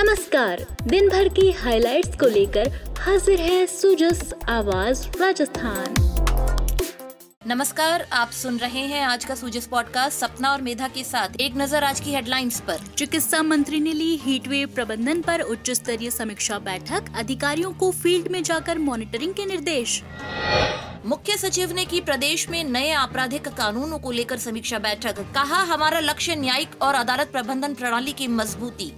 नमस्कार, दिन भर की हाइलाइट्स को लेकर हाजिर है सुजस आवाज राजस्थान। नमस्कार, आप सुन रहे हैं आज का सुजस पॉडकास्ट सपना और मेधा के साथ। एक नजर आज की हेडलाइंस पर। चिकित्सा मंत्री ने ली हीटवेव प्रबंधन पर उच्च स्तरीय समीक्षा बैठक, अधिकारियों को फील्ड में जाकर मॉनिटरिंग के निर्देश। मुख्य सचिव ने की प्रदेश में नए आपराधिक कानूनों को लेकर समीक्षा बैठक, कहा हमारा लक्ष्य न्यायिक और अदालत प्रबंधन प्रणाली की मजबूती।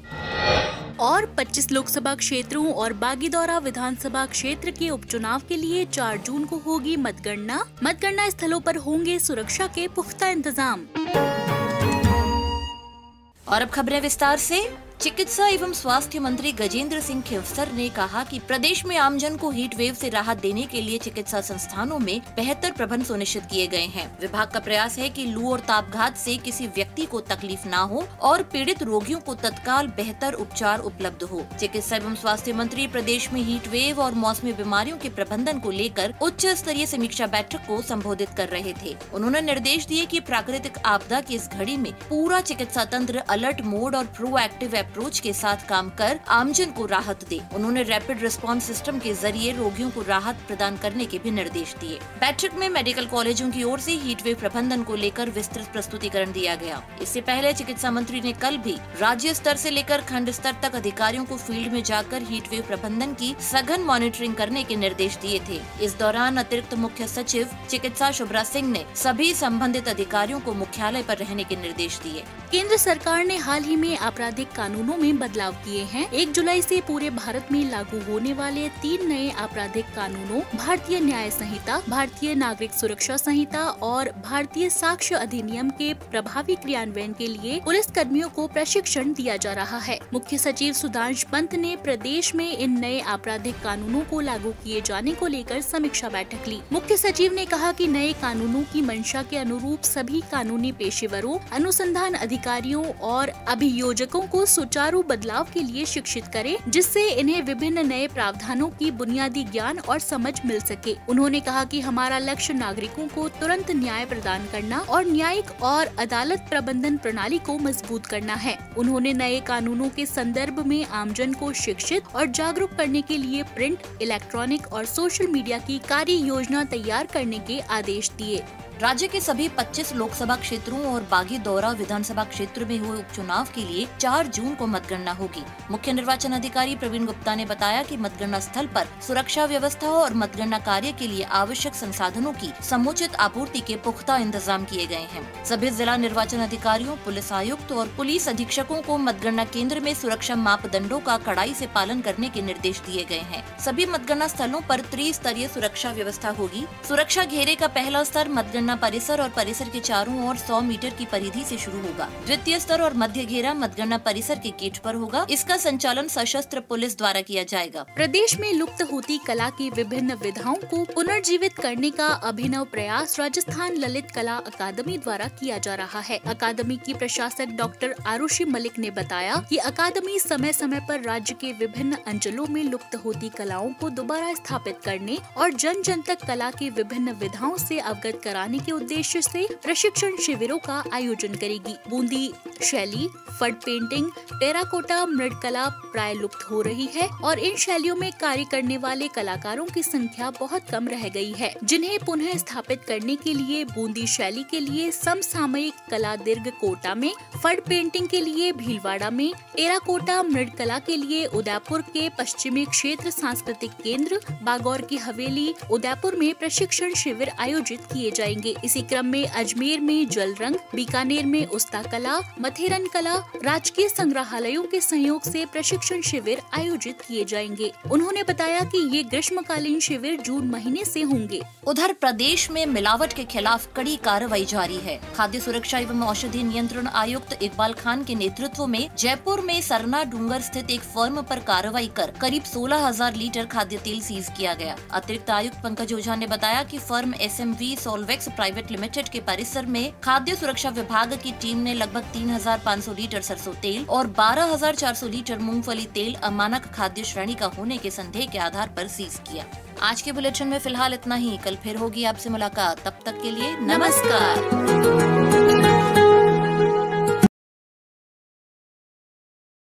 और 25 लोकसभा क्षेत्रों और बागीदौरा विधानसभा क्षेत्र के उपचुनाव के लिए 4 जून को होगी मतगणना। मतगणना स्थलों पर होंगे सुरक्षा के पुख्ता इंतजाम। और अब खबरें विस्तार से। चिकित्सा एवं स्वास्थ्य मंत्री गजेंद्र सिंह खेवसर ने कहा कि प्रदेश में आमजन को हीट वेव से राहत देने के लिए चिकित्सा संस्थानों में बेहतर प्रबंध सुनिश्चित किए गए हैं। विभाग का प्रयास है कि लू और तापघात से किसी व्यक्ति को तकलीफ न हो और पीड़ित रोगियों को तत्काल बेहतर उपचार उपलब्ध हो। चिकित्सा एवं स्वास्थ्य मंत्री प्रदेश में हीट वेव और मौसमी बीमारियों के प्रबंधन को लेकर उच्च स्तरीय समीक्षा बैठक को संबोधित कर रहे थे। उन्होंने निर्देश दिए कि प्राकृतिक आपदा की इस घड़ी में पूरा चिकित्सा तंत्र अलर्ट मोड और प्रोएक्टिव अप्रोच के साथ काम कर आमजन को राहत दे। उन्होंने रैपिड रिस्पांस सिस्टम के जरिए रोगियों को राहत प्रदान करने के भी निर्देश दिए। बैठक में मेडिकल कॉलेजों की ओर से हीट वेव प्रबंधन को लेकर विस्तृत प्रस्तुतिकरण दिया गया। इससे पहले चिकित्सा मंत्री ने कल भी राज्य स्तर से लेकर खंड स्तर तक अधिकारियों को फील्ड में जाकर हीट वेव प्रबंधन की सघन मॉनिटरिंग करने के निर्देश दिए थे। इस दौरान अतिरिक्त मुख्य सचिव चिकित्सा शुभ्रा सिंह ने सभी संबंधित अधिकारियों को मुख्यालय पर रहने के निर्देश दिए। केंद्र सरकार ने हाल ही में आपराधिक कानूनों में बदलाव किए हैं। 1 जुलाई से पूरे भारत में लागू होने वाले 3 नए आपराधिक कानूनों भारतीय न्याय संहिता, भारतीय नागरिक सुरक्षा संहिता और भारतीय साक्ष्य अधिनियम के प्रभावी क्रियान्वयन के लिए पुलिस कर्मियों को प्रशिक्षण दिया जा रहा है। मुख्य सचिव सुधांश पंत ने प्रदेश में इन नए आपराधिक कानूनों को लागू किए जाने को लेकर समीक्षा बैठक ली। मुख्य सचिव ने कहा कि नए कानूनों की मंशा के अनुरूप सभी कानूनी पेशेवरों, अनुसंधान अधिकारियों और अभियोजकों को सुचारू बदलाव के लिए शिक्षित करें, जिससे इन्हें विभिन्न नए प्रावधानों की बुनियादी ज्ञान और समझ मिल सके। उन्होंने कहा कि हमारा लक्ष्य नागरिकों को तुरंत न्याय प्रदान करना और न्यायिक और अदालत प्रबंधन प्रणाली को मजबूत करना है। उन्होंने नए कानूनों के संदर्भ में आमजन को शिक्षित और जागरूक करने के लिए प्रिंट, इलेक्ट्रॉनिक और सोशल मीडिया की कार्य योजना तैयार करने के आदेश दिए। राज्य के सभी 25 लोकसभा क्षेत्रों और बागीदौरा विधानसभा क्षेत्र में हुए उपचुनाव के लिए 4 जून को मतगणना होगी। मुख्य निर्वाचन अधिकारी प्रवीण गुप्ता ने बताया कि मतगणना स्थल पर सुरक्षा व्यवस्था और मतगणना कार्य के लिए आवश्यक संसाधनों की समुचित आपूर्ति के पुख्ता इंतजाम किए गए हैं। सभी जिला निर्वाचन अधिकारियों, पुलिस आयुक्त और पुलिस अधीक्षकों को मतगणना केंद्र में सुरक्षा मापदंडों का कड़ाई से पालन करने के निर्देश दिए गए हैं। सभी मतगणना स्थलों पर त्रिस्तरीय सुरक्षा व्यवस्था होगी। सुरक्षा घेरे का पहला स्तर मतगणना परिसर और परिसर के चारों ओर 100 मीटर की परिधि से शुरू होगा। द्वितीय स्तर और मध्य घेरा मतगणना परिसर के गेट पर होगा। इसका संचालन सशस्त्र पुलिस द्वारा किया जाएगा। प्रदेश में लुप्त होती कला की विभिन्न विधाओं को पुनर्जीवित करने का अभिनव प्रयास राजस्थान ललित कला अकादमी द्वारा किया जा रहा है। अकादमी की प्रशासक डॉक्टर आरुषि मलिक ने बताया कि अकादमी समय समय पर राज्य के विभिन्न अंचलों में लुप्त होती कलाओं को दोबारा स्थापित करने और जन जन तक कला की विभिन्न विधाओं से अवगत कराने के उद्देश्य से प्रशिक्षण शिविरों का आयोजन करेगी। बूंदी शैली, फड पेंटिंग, टेराकोटा मृदकला प्राय लुप्त हो रही है और इन शैलियों में कार्य करने वाले कलाकारों की संख्या बहुत कम रह गई है, जिन्हें पुनः स्थापित करने के लिए बूंदी शैली के लिए समसामयिक कला दीर्घ कोटा में, फड पेंटिंग के लिए भीलवाड़ा में, टेराकोटा मृदकला के लिए उदयपुर के पश्चिमी क्षेत्र सांस्कृतिक केंद्र, बागौर की हवेली, उदयपुर में प्रशिक्षण शिविर आयोजित किए जाएंगे। इसी क्रम में अजमेर में जल रंग, बीकानेर में उस्ता कला, मथेरन कला, राजकीय संग्रहालयों के सहयोग से प्रशिक्षण शिविर आयोजित किए जाएंगे। उन्होंने बताया कि ये ग्रीष्मकालीन शिविर जून महीने से होंगे। उधर प्रदेश में मिलावट के खिलाफ कड़ी कार्रवाई जारी है। खाद्य सुरक्षा एवं औषधि नियंत्रण आयुक्त इकबाल खान के नेतृत्व में जयपुर में सरना डूंगर स्थित एक फर्म पर कार्रवाई कर करीब 16,000 लीटर खाद्य तेल सीज किया गया। अतिरिक्त आयुक्त पंकज ओझा ने बताया कि फर्म SMV सॉल्वेक्स प्राइवेट लिमिटेड के परिसर में खाद्य सुरक्षा विभाग की टीम ने लगभग 3,500 लीटर सरसों तेल और 12,400 लीटर मूंगफली तेल अमानक खाद्य श्रेणी का होने के संदेह के आधार पर सीज किया। आज के बुलेटिन में फिलहाल इतना ही। कल फिर होगी आपसे मुलाकात। तब तक के लिए नमस्कार।